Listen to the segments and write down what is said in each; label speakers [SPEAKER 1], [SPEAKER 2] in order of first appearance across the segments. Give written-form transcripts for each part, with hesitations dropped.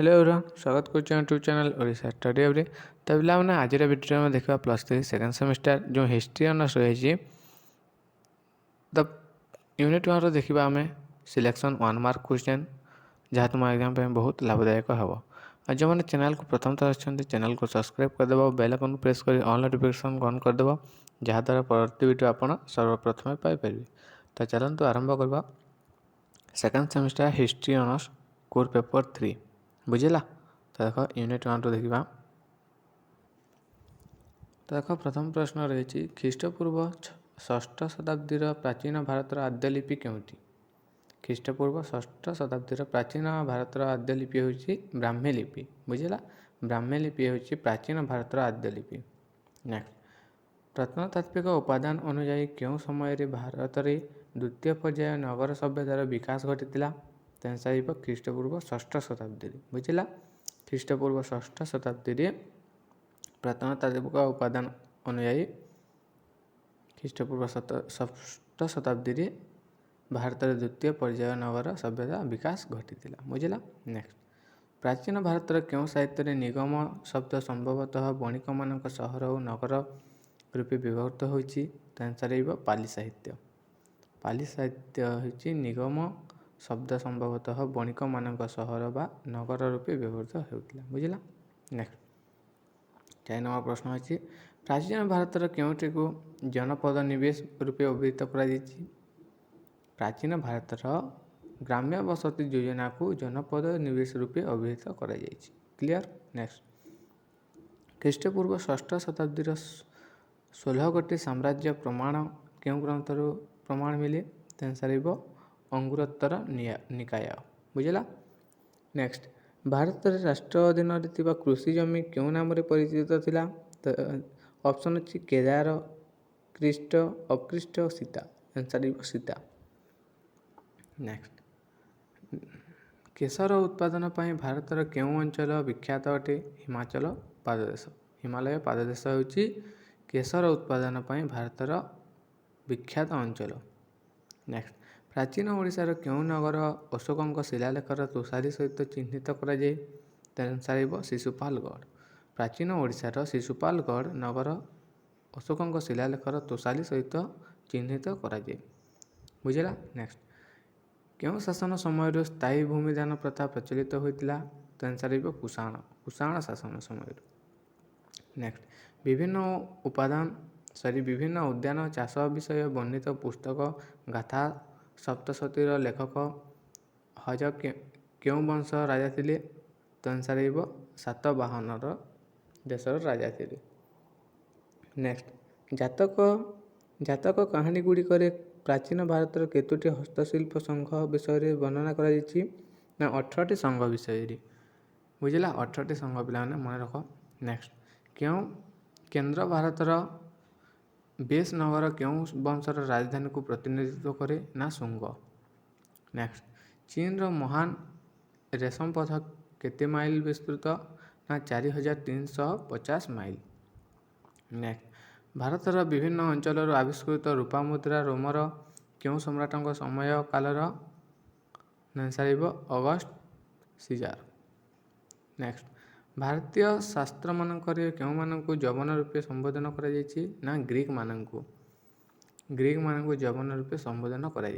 [SPEAKER 1] Hello everyone, स्वागत करुँ YouTube channel Odisha study every. तो पे आज भिडियो में देखा +3 सेकेंड सेमिस्टर जो हिस्ट्री ऑनर्स रही द यूनिट 1 देखा आम सिलेक्शन 1 मार्क क्वेश्चन जहाँ तुम एग्जाम पे बहुत लाभदायक हम। और जो मैंने चैनल को प्रथम थर अच्छा चैनल को सब्सक्राइब करदेव, बेल आइकन प्रेस कर ऑल नोटिफिकेशन ऑन करदेव जहाँद्वारा परवर्ती वीडियो आपड़ सर्वप्रथम पाइपर। तो चलते आरंभ करवा second semester history honours core paper 3 बुझेगा। तो देख यूनिट 1 देखा। तो देख प्रथम प्रश्न रही ख्रीष्टपूर्व 6ठ शताब्दीर प्राचीन भारतर आद्यलिपि केउटी। ख्रीष्टपूर्व 6ठ शताब्दीर प्राचीन भारतर आद्यलिपि होची ब्राह्मी लिपि। बुझेगा, ब्राह्मी लिपि होची प्राचीन भारतर आद्यलिपि। नेक्स्ट, प्रत्नतात्विक उपादान अनुजाई क्यों समय भारत रे द्वितीय पर्याय नगर सभ्यतार विकास घटी। तेनसाइब ख्रीष्टपूर्व 6ठ शताब्दी। बुझेगा, ख्रीष्टपूर्व 6ठ शताब्दी प्रत्नतात्विक उपादान अनुजाई ख्रीष्टपूर्व 6ठ शताब्दी भारत द्वितीय पर्याय नगर सभ्यता विकास घटी। बुझेगा। नेक्स्ट, प्राचीन भारतर क्यों साहित्य निगम शब्द संभवतः बणिक मान सहर और नगर रूपे व्यवहृत होती। आंसर पाली साहित्य। पाली साहित्य होची निगम शब्द संभवतः बणिक मान सहर बा नगर रूपे व्यवहृत होता। बुझेगा। नेक्स्ट, 4 नंबर प्रश्न अच्छी प्राचीन भारतर क्योंटी को जनपद निवेश रूपे अभिहित कर। प्राचीन भारतर ग्राम्य बसति योजना को जनपद निवेश रूपे अभिहित कर। क्लियर। नेक्स्ट, ख्रीष्टपूर्व 6ठ शताब्दीर 16 गोटी साम्राज्य प्रमाण क्यों ग्रंथर प्रमाण मिले। आंसर अंगुरोत्तर निकाय। बुझेगा। नेक्स्ट, भारत राष्ट्र अधीन कृषि जमी क्यों नाम परिचित थिला। ऑप्शन अच्छी केदार, कृष्ट, अकृष्ट, सीता। आंसर सीता। नेक्स्ट, केशर उत्पादन पर भारतर क्यों अंचल विख्यात अटे। हिमाचल पाददेश। हिमालय पाददेश होची केशर उत्पादन पर भारतर विख्यात अंचल। नेक्स्ट, प्राचीन ओडिशार क्यों नगर अशोकों शिलालेखर तुषारी सहित चिह्नित कराए। आंसर शिशुपालगढ़। प्राचीन ओडिशार शिशुपालगढ़ नगर अशोकों शिलालेखर तुषारी सहित चिह्नित कराए। बुझेगा। नेक्स्ट, क्यों शासन समय स्थायी भूमिदान प्रथा प्रचलित होता। आंसर कुषाण शासन समय। नेक्स्ट, विभिन्न उद्यान चाष विषय वर्णित पुस्तक गाथा सप्तशतीर लेखक हज क्यों वंश राजा थे। आंसर सातवाहनर देशर राजा थे। नेक्स्ट, जातक कहानी गुड़िक प्राचीन भारतर केतोटी हस्तशिल्प संघ विषय वर्णना कर 18टी संघ विषय। बुझेगा, 18टी संघ पिला मन रख। नेक्स्ट, क्यों केंद्र भारतर बेस नगर क्यों वंशर राजधानी को प्रतिनिधित्व करे ना शुंग। नेक्स्ट, चीन महान रेशम पथ केते माइल विस्तृत ना 4350 माइल। नेक्स्ट, भारतर विभिन्न अंचल आविष्कृत रूपा मुद्रा रोमर क्यों सम्राटों समय कालर। Answer August Caesar. नेक्स्ट, भारतीय शास्त्र मानक क्यों मानक जवन रूपे संबोधन करा ग्रीक मानक जवन रूपे संबोधन करा।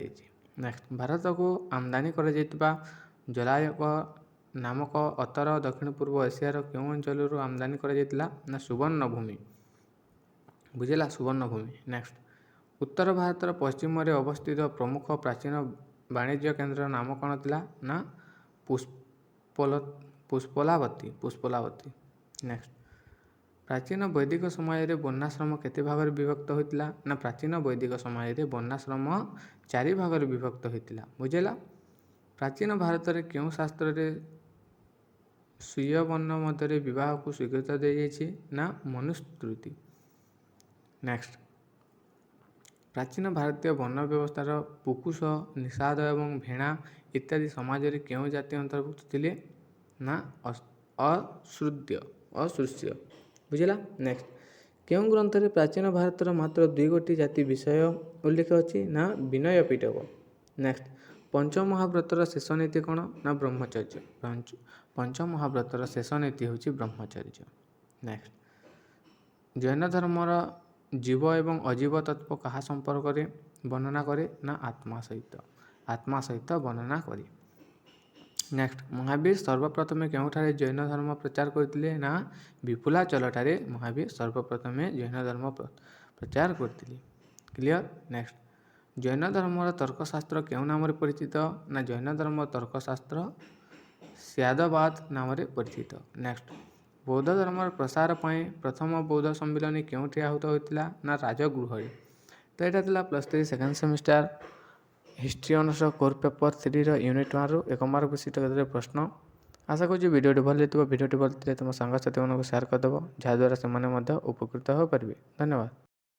[SPEAKER 1] नेक्स्ट, भारत को आमदानी करा जलायक नामक अतर दक्षिण पूर्व एशियार क्यों अंचल आमदानी करा सुवर्ण भूमि। बुझेगा, सुवर्ण भूमि। नेक्स्ट, उत्तर भारतर पश्चिम में अवस्थित प्रमुख प्राचीन वाणिज्य केन्द्र नाम कौन थिला ना पुष्पलावती। नेक्स्ट, प्राचीन वैदिक समय वर्णाश्रम केते भाग विभक्त होता ना प्राचीन वैदिक समय वर्णाश्रम 4 भाग विभक्त होता। बुझेगा। प्राचीन भारत में क्यों शास्त्र स्वीय वर्ण मध्य विवाह को स्वीकृत दी ना मनुस्मृति। नेक्स्ट, प्राचीन भारतीय वर्ण व्यवस्थार पुकुश, निषाद एवं भेड़ा इत्यादि समाज रे क्यों जाति अंतर्भुक्त थिले ना अस्पृश्य। बुझेगा। नेक्स्ट, क्यों ग्रंथ रे प्राचीन भारतर मात्र 2 गोटी जाति विषय उल्लेख अच्छी ना विनय पिटक। नेक्स्ट, ପଞ୍ଚମହାବ୍ରତର ଶେଷ ନୀତି କ'ଣ? ନା ବ୍ରହ୍ମଚର୍ଯ୍ୟ। ପଞ୍ଚମହାବ୍ରତର ଶେଷ ନୀତି ହେଉଛି ବ୍ରହ୍ମଚର୍ଯ୍ୟ। ନେକ୍ସଟ, ଜୈନ ଧର୍ମର ଜୀବ ଏବଂ ଅଜୀବ ତତ୍ତ୍ୱ କାହା ସମ୍ପର୍କରେ ବର୍ଣ୍ଣନା କରେ? ନା ଆତ୍ମା ସହିତ ବର୍ଣ୍ଣନା କରେ। ନେକ୍ସଟ, ମହାବୀର ସର୍ବପ୍ରଥମେ କେଉଁଠାରେ ଜୈନ ଧର୍ମ ପ୍ରଚାର କରିଥିଲେ? ନା ବିପୁଲାଚଲଠାରେ ମହାବୀର ସର୍ବପ୍ରଥମେ ଜୈନ ଧର୍ମ ପ୍ରଚାର କରିଥିଲେ। କ୍ଲିଅର। ନେକ୍ସଟ, ଜୈନ ଧର୍ମର ତର୍କଶାସ୍ତ୍ର କେଉଁ ନାମରେ ପରିଚିତ? ନା ଜୈନ ଧର୍ମ ତର୍କଶାସ୍ତ୍ର ସ୍ୟାଦବାଦ ନାମରେ ପରିଚିତ। ନେକ୍ସଟ, ବୌଦ୍ଧ ଧର୍ମର ପ୍ରସାର ପାଇଁ ପ୍ରଥମ ବୌଦ୍ଧ ସମ୍ମିଳନୀ କେଉଁଠି ଆହୁତ ହୋଇଥିଲା? ନା ରାଜଗୃହରେ। ତ ଏଇଟା ଥିଲା +3 second semester history honours core paper 3ର ୟୁନିଟ୍ 1ରୁ 1 ମାର୍କ ବିଶିଷ୍ଟ କେତେଟା ପ୍ରଶ୍ନ। ଆଶା କରୁଛି ଭିଡ଼ିଓଟି ଭଲ ହେଇଥିବ। ଭିଡ଼ିଓଟି ଭଲ ଥିଲେ ତୁମ ସାଙ୍ଗସାଥିମାନଙ୍କୁ ସେୟାର କରିଦେବ, ଯାହାଦ୍ୱାରା ସେମାନେ ମଧ୍ୟ ଉପକୃତ ହୋଇପାରିବେ। ଧନ୍ୟବାଦ।